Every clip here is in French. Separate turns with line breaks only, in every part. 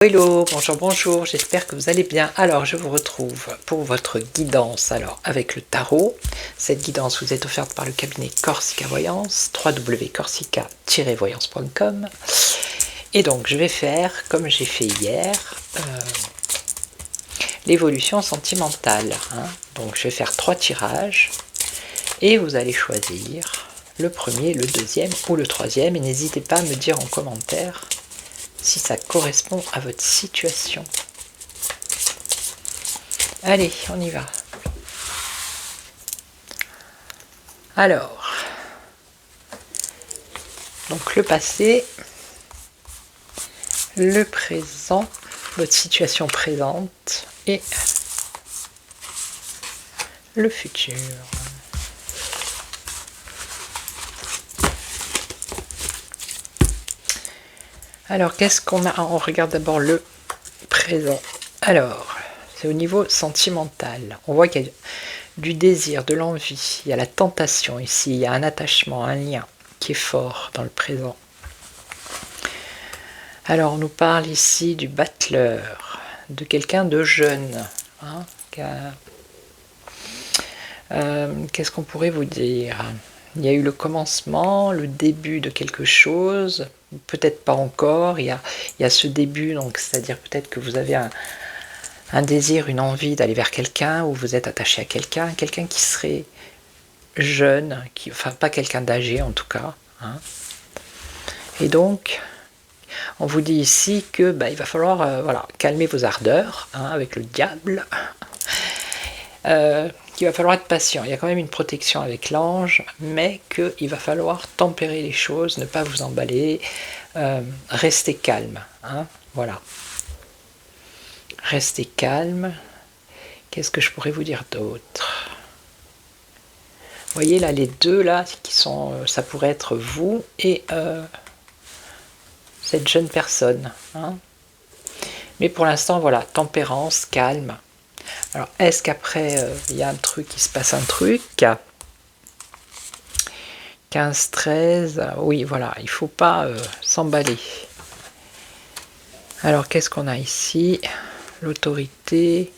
Hello, bonjour, bonjour, j'espère que vous allez bien. Alors, je vous retrouve pour votre guidance avec le tarot. Cette guidance vous est offerte par le cabinet Corsica Voyance, www.corsica-voyance.com. Et donc, je vais faire, comme j'ai fait hier, l'évolution sentimentale. Donc, je vais faire 3 tirages et vous allez choisir le premier, le deuxième ou le troisième. Et n'hésitez pas à me dire en commentaire si ça correspond à votre situation. Allez, on y va. Alors, donc le passé, le présent, votre situation présente et le futur. Alors, qu'est-ce qu'on a? On regarde d'abord le présent. Alors, c'est au niveau sentimental. On voit qu'il y a du désir, de l'envie, il y a la tentation ici, il y a un attachement, un lien qui est fort dans le présent. Alors, on nous parle ici du battleur, de quelqu'un de jeune. Qu'est-ce qu'on pourrait vous dire? Il y a eu le commencement, le début de quelque chose, peut-être pas encore, il y a ce début, donc c'est-à-dire peut-être que vous avez un désir, une envie d'aller vers quelqu'un, ou vous êtes attaché à quelqu'un qui serait jeune, enfin pas quelqu'un d'âgé en tout cas. Et donc, on vous dit ici que il va falloir calmer vos ardeurs avec le diable. Qu'il va falloir être patient. Il y a quand même une protection avec l'ange, mais qu'il va falloir tempérer les choses, ne pas vous emballer, rester calme. Voilà. Restez calme. Qu'est-ce que je pourrais vous dire d'autre? Vous voyez là, les deux là, qui sont, ça pourrait être vous et cette jeune personne. Mais pour l'instant, voilà, tempérance, calme. Alors, est-ce qu'après, il y a un truc, il se passe un truc 15, 13, oui, voilà, il ne faut pas s'emballer. Alors, qu'est-ce qu'on a ici? L'autorité,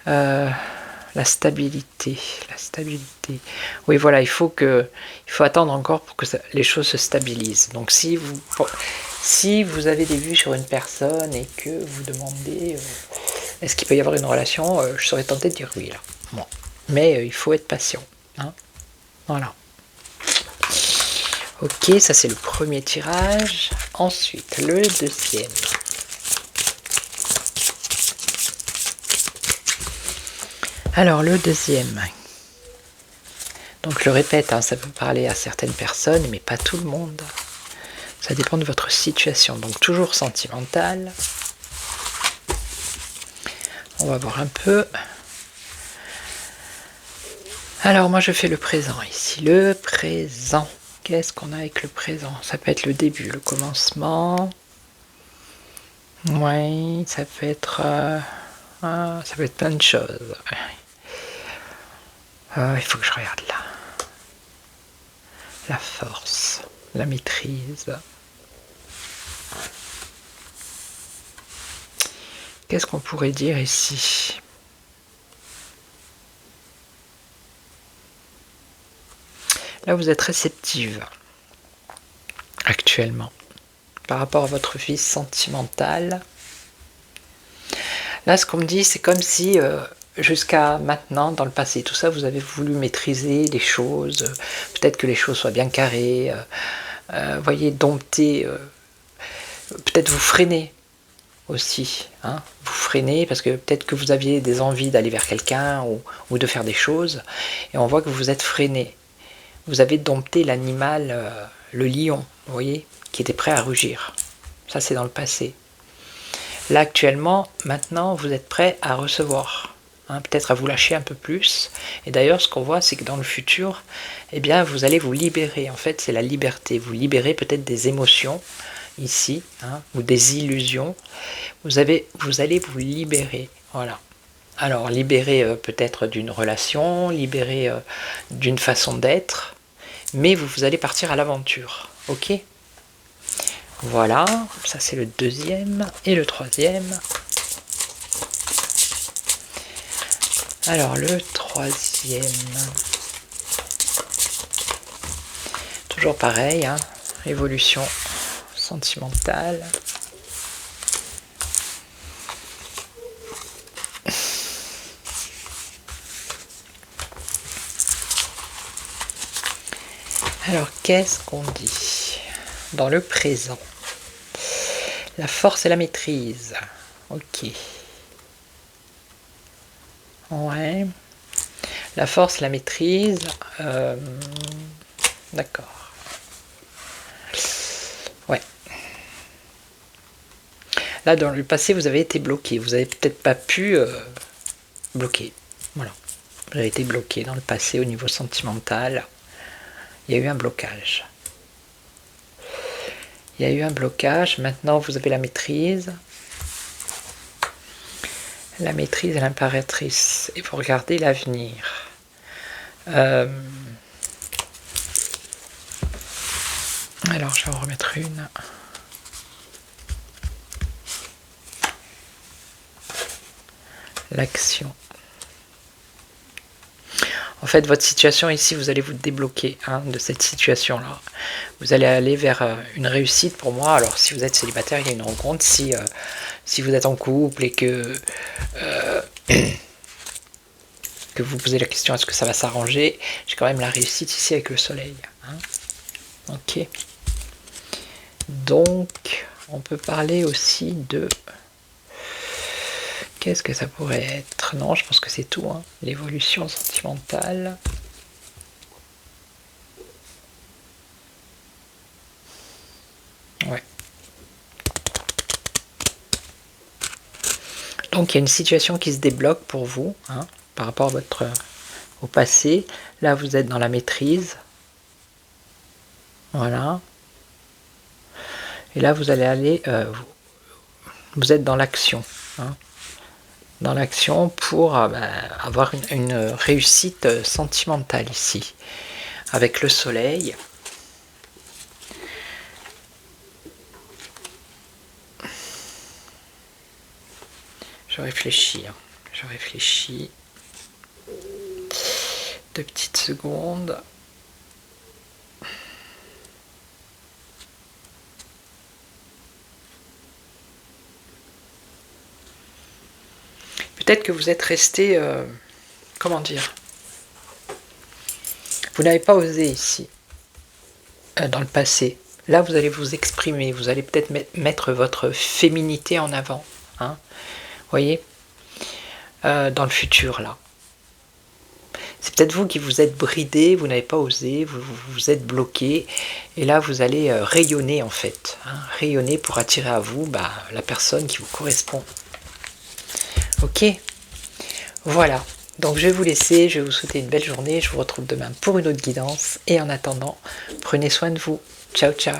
la stabilité. Oui, voilà, il faut attendre encore pour que les choses se stabilisent. Donc, si vous avez des vues sur une personne et que vous demandez est-ce qu'il peut y avoir une relation, je serais tentée de dire oui là. Bon. Mais il faut être patient. Voilà. Ok, ça c'est le premier tirage. Ensuite, le deuxième. Alors, le deuxième. Donc, je le répète, ça peut parler à certaines personnes, mais pas tout le monde. Ça dépend de votre situation. Donc, toujours sentimental. On va voir un peu. Alors, moi, je fais le présent ici. Le présent. Qu'est-ce qu'on a avec le présent? Ça peut être le début, le commencement. Oui, ça peut être plein de choses. Il faut que je regarde là. La force, la maîtrise. Qu'est-ce qu'on pourrait dire ici? Là, vous êtes réceptive actuellement par rapport à votre vie sentimentale. Là, ce qu'on me dit, c'est comme si jusqu'à maintenant, dans le passé, tout ça, vous avez voulu maîtriser les choses, peut-être que les choses soient bien carrées, voyez, dompter, peut-être vous freiner aussi, vous freinez parce que peut-être que vous aviez des envies d'aller vers quelqu'un ou de faire des choses, et on voit que vous êtes freiné. Vous avez dompté l'animal, le lion, vous voyez, qui était prêt à rugir. Ça, c'est dans le passé. Là, actuellement, maintenant, vous êtes prêt à recevoir, peut-être à vous lâcher un peu plus. Et d'ailleurs, ce qu'on voit, c'est que dans le futur, eh bien, vous allez vous libérer. En fait, c'est la liberté. Vous libérez peut-être des émotions, ici, ou des illusions. Vous allez vous libérer. Voilà. Alors, libérer peut-être d'une relation, libérer d'une façon d'être, mais vous allez partir à l'aventure. Ok ? Voilà, ça c'est le deuxième. Et le troisième. Alors le troisième, toujours pareil, hein, évolution sentimentale. Alors qu'est-ce qu'on dit dans le présent? La force et la maîtrise. Ok. Ouais. La force, la maîtrise. D'accord. Ouais. Là, dans le passé, vous avez été bloqué. Vous avez peut-être pas pu bloquer. Voilà. Vous avez été bloqué dans le passé au niveau sentimental. Il y a eu un blocage. Il y a eu un blocage. Maintenant, vous avez la maîtrise. La maîtrise et l'impératrice. Et vous regardez l'avenir. Alors, je vais en remettre une. L'action. En fait, votre situation ici, vous allez vous débloquer de cette situation-là. Vous allez aller vers une réussite pour moi. Alors, si vous êtes célibataire, il y a une rencontre. Si vous êtes en couple et que vous posez la question, est-ce que ça va s'arranger? J'ai quand même la réussite ici avec le soleil. Ok. Donc, on peut parler aussi de... Qu'est-ce que ça pourrait être? Non, je pense que c'est tout. L'évolution sentimentale. Ouais. Donc, il y a une situation qui se débloque pour vous, par rapport à au passé. Là, vous êtes dans la maîtrise. Voilà. Et là, vous allez aller... vous êtes dans l'action. Dans l'action pour avoir une réussite sentimentale ici, avec le soleil. Je réfléchis. Je réfléchis. 2 petites secondes. Peut-être que vous êtes resté, comment dire, vous n'avez pas osé ici, dans le passé. Là, vous allez vous exprimer, vous allez peut-être mettre votre féminité en avant. Vous voyez, dans le futur, là. C'est peut-être vous qui vous êtes bridé, vous n'avez pas osé, vous êtes bloqué. Et là, vous allez rayonner, en fait. Rayonner pour attirer à vous la personne qui vous correspond. Ok, voilà. Donc je vais vous laisser, je vais vous souhaiter une belle journée. Je vous retrouve demain pour une autre guidance. Et en attendant, prenez soin de vous. Ciao, ciao.